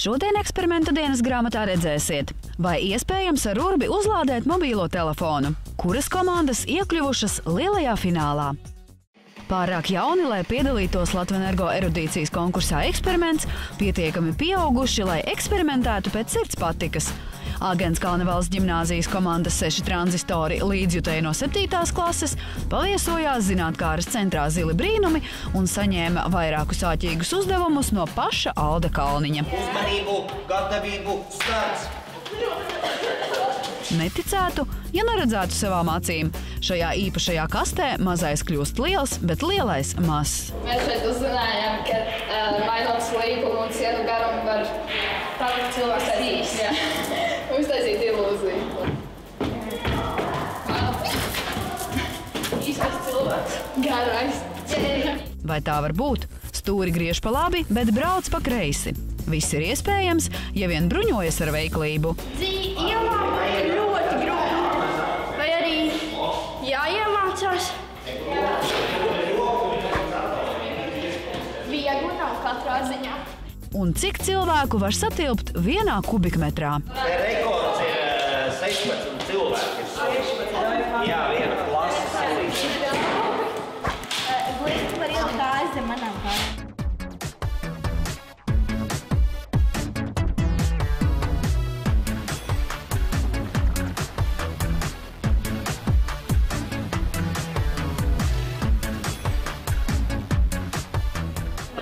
Šodien eksperimenta dienas grāmatā redzēsiet, vai iespējams ar urbi uzlādēt mobīlo telefonu, kuras komandas iekļuvušas lielajā finālā. Pārāk jauni, lai piedalītos Latvenergo erudīcijas konkursā eksperiments, pietiekami pieauguši, lai eksperimentētu pēc sirds patikas. Āgenskalna Kalnevalsts ģimnāzijas komandas 6 tranzistori līdzjutēji no 7. klases paviesojās zinātkāres centrā Zili brīnumi un saņēma vairākus āķīgus uzdevumus no paša Alda Kalniņa. Uzmanību, gatavību, starts! Neticētu, ja neredzētu savām acīm. Šajā īpašajā kastē mazais kļūst liels, bet lielais mazs. Mēs šeit uzzinājām, ka mainot slīkumu un sienu garumu var uztaisīt ilūziju. Īstais cilvēks. Garais. Vai tā var būt? Stūri griež pa labi, bet brauc pa kreisi. Viss ir iespējams, ja vien bruņojas ar veiklību. Iemācās ir ļoti grūti. Vai arī jāiemācās? Viegli nav katrā ziņā. Un cik cilvēku var satilpt vienā kubikmetrā? Rekords ir 16 cilvēki. Jā, viena klases. Glīti var ielikt kājas zem manām kājām.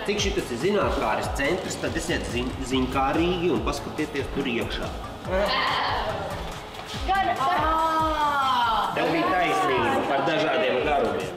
Cik šitas ir zinātkāres centrs, tad esiet ziņkārīgi un paskatieties tur iekšā. Tev bija taisnība par dažādiem garumiem. Ja?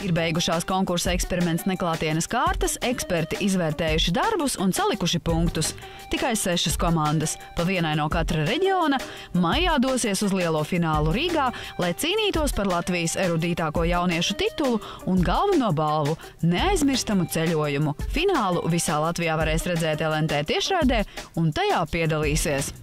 Ir beigušās konkursa eksperiments neklātienes kārtas, eksperti izvērtējuši darbus un salikuši punktus. Tikai 6 komandas, pa vienai no katra reģiona, maijā dosies uz lielo finālu Rīgā, lai cīnītos par Latvijas erudītāko jauniešu titulu un galveno balvu – neaizmirstamu ceļojumu. Finālu visā Latvijā varēs redzēt LNT tiešraidē un tajā piedalīsies.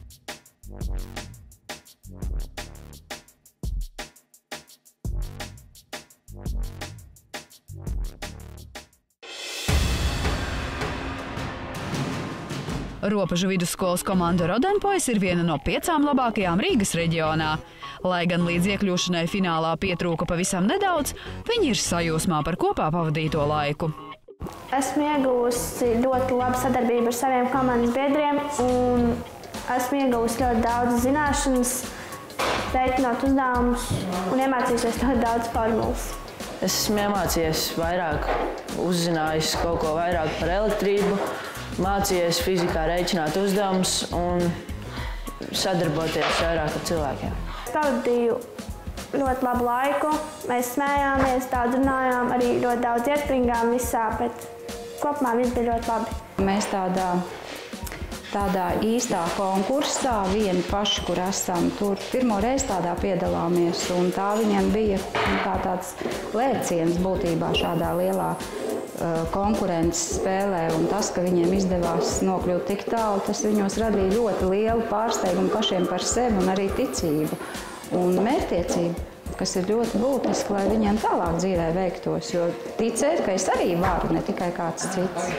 Ropažu vidusskolas komanda Rodenpois ir viena no 5 labākajām Rīgas reģionā. Lai gan līdz iekļūšanai finālā pietrūka pavisam nedaudz, viņi ir sajūsmā par kopā pavadīto laiku. Esmu ieguvusi ļoti labu sadarbību ar saviem komandas biedriem un esmu ieguvusi ļoti daudz zināšanas, reiķinot uzdevumus un iemācījusies ļoti daudz formulas. Es esmu iemācījies vairāk, uzzinājis kaut ko vairāk par elektrību, mācījies fizikā rēķināt uzdevumus un sadarboties vairāk ar cilvēkiem. Es pavadīju ļoti labu laiku, mēs smējāmies, daudz runājām, arī ļoti daudz iespringām visā, bet kopumā viss bija ļoti labi. Mēs tādā īstā konkursā vieni paši, kur esam tur pirmo reizi tādā piedalāmies, un tā viņiem bija kā tāds lēciens būtībā šādā lielā konkurences spēlē, un tas, ka viņiem izdevās nokļūt tik tālu, tas viņos radīja ļoti lielu pārsteigumu pašiem par sevi un arī ticību un mērķtiecību, kas ir ļoti būtiski, lai viņiem tālāk dzīvē veiktos, jo ticēt, ka es arī varu, ne tikai kāds cits.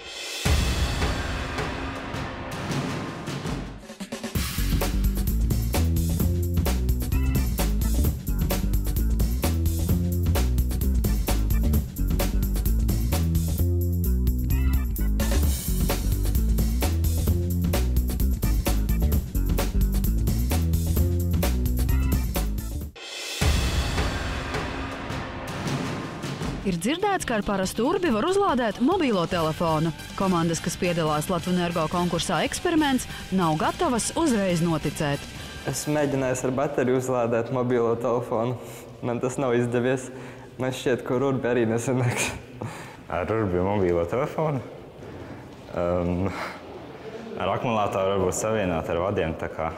Ir dzirdēts, ka ar parastu urbi var uzlādēt mobīlo telefonu. Komandas, kas piedalās Latvenergo konkursā eksperiments, nav gatavas uzreiz noticēt. Es mēģināju ar bateriju uzlādēt mobīlo telefonu. Man tas nav izdevies. Man šķiet, ka ar urbi arī nesanāks. Ar urbi mobīlo telefonu? Ar akumulātoru varbūt savienot ar vadiem, tā kā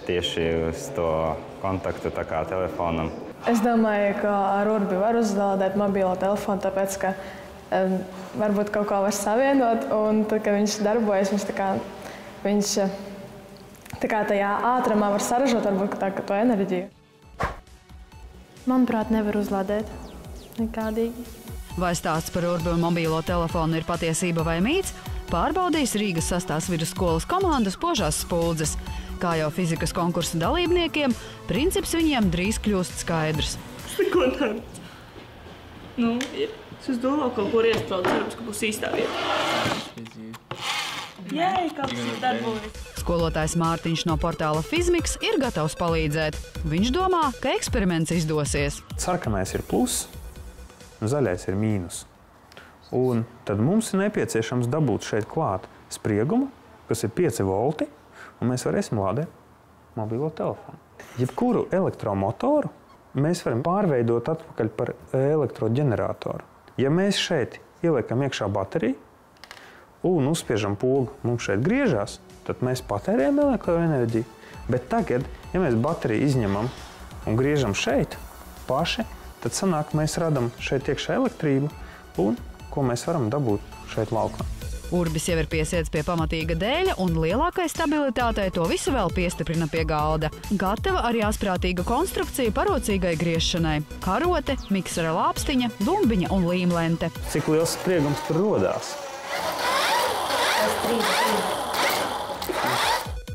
tieši uz to kontaktu tā kā telefonam. Es domāju, ka ar urbi var uzlādēt mobilo telefonu, tāpēc, ka varbūt kaut ko var savienot, un tad, kad viņš darbojas, viņš tā kā tajā ātrumā var saražot varbūt to enerģiju. Manuprāt, nevar uzlādēt nekādīgi. Vai stāsts par Urbi un mobīlo telefonu ir patiesība vai mīts, pārbaudīs Rīgas 6. vidusskolas komandas Spožās spuldzes. Kā jau fizikas konkursa dalībniekiem, princips viņiem drīz kļūst skaidrs. Ko tāds? Es domāju, kaut kur iespraudu, cerams, ka būs īstā vieta. Jē, kaut kas darbojas. Skolotājs Mārtiņš no portāla Fizmiks ir gatavs palīdzēt. Viņš domā, ka eksperiments izdosies. Sarkanais ir pluss, un zaļais ir mīnus. Un tad mums ir nepieciešams dabūt šeit klāt spriegumu, kas ir 5 volti, un mēs varēsim lādēt mobilo telefonu. Jebkuru elektromotoru mēs varam pārveidot atpakaļ par elektroģeneratoru. Ja mēs šeit ieliekam iekšā bateriju un uzspiežam pogu, mums šeit griežās, tad mēs patērējam elektroenerģiju. Bet tagad, ja mēs bateriju izņemam un griežam šeit paši, tad sanāk, mēs radam šeit iekšā elektrību un ko mēs varam dabūt šeit laukā. Urbis jau ir piesiets pie pamatīga dēļa un lielākai stabilitātei to visu vēl piestiprina pie galda. Gatava arī asprātīga konstrukcija parocīgai griešanai. Karote, miksera lāpstiņa, bumbiņa un līmlente. Cik liels spriegums tur rodās?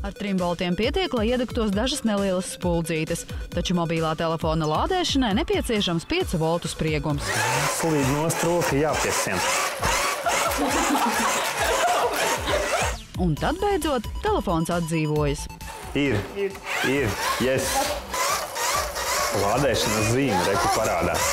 Ar 3 voltiem pietiek, lai iedegtos dažas nelielas spuldzītes, taču mobilā telefona lādēšanai nepieciešams 5 voltu spriegums. Slīd nost roka jāpiesien. Un tad, beidzot, telefons atdzīvojas. Ir, yes. Lādēšanas zīme, reku parādās.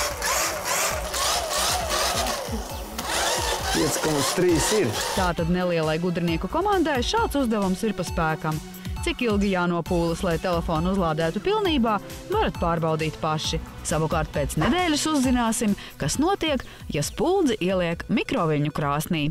5,3 ir. Tātad nelielai gudrinieku komandai šāds uzdevums ir pa spēkam. Cik ilgi jānopūlas, lai telefonu uzlādētu pilnībā, varat pārbaudīt paši. Savukārt pēc nedēļas uzzināsim, kas notiek, ja spuldzi ieliek mikroviļņu krāsnī.